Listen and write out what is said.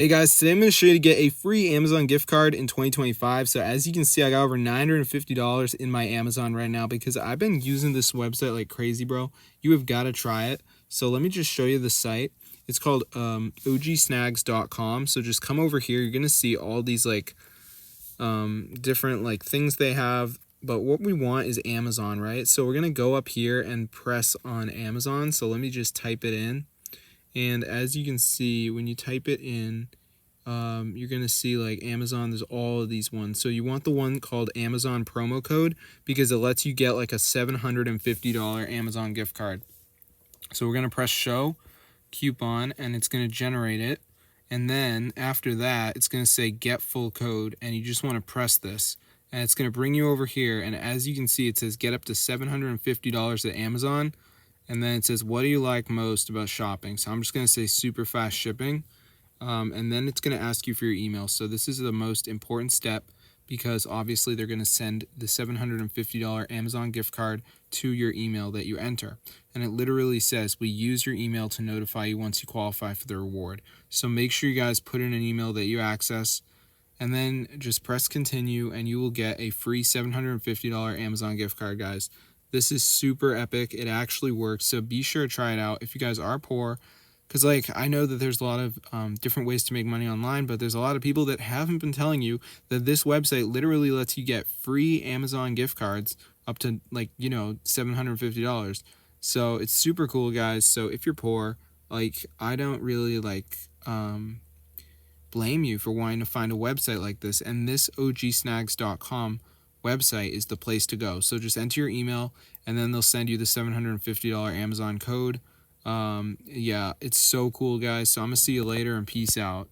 Hey guys, today I'm going to show you to get a free Amazon gift card in 2025. So as you can see, I got over $950 in my Amazon right now because I've been using this website like crazy, bro. You have got to try it. So let me just show you the site. It's called ogsnags.com. So just come over here. You're going to see all these different things they have. But what we want is Amazon, right? So we're going to go up here and press on Amazon. So let me just type it in. And as you can see, when you type it in, you're going to see like Amazon, there's all of these ones. So you want the one called Amazon promo code because it lets you get like a $750 Amazon gift card. So we're going to press show coupon and it's going to generate it. And then after that, it's going to say get full code and you just want to press this. And it's going to bring you over here. And as you can see, it says get up to $750 at Amazon. And then it says, what do you like most about shopping? So I'm just going to say super fast shipping. And then it's going to ask you for your email. So this is the most important step because obviously they're going to send the $750 Amazon gift card to your email that you enter. And it literally says, we use your email to notify you once you qualify for the reward. So make sure you guys put in an email that you access and then just press continue and you will get a free $750 Amazon gift card, guys. This is super epic. It actually works. So be sure to try it out if you guys are poor. Because I know that there's a lot of different ways to make money online, but there's a lot of people that haven't been telling you that this website literally lets you get free Amazon gift cards up to $750. So it's super cool, guys. So if you're poor, I don't really blame you for wanting to find a website like this. And this ogsnags.com website is the place to go. So just enter your email and then they'll send you the $750 Amazon code. Yeah, it's so cool, guys. So I'm gonna see you later and peace out.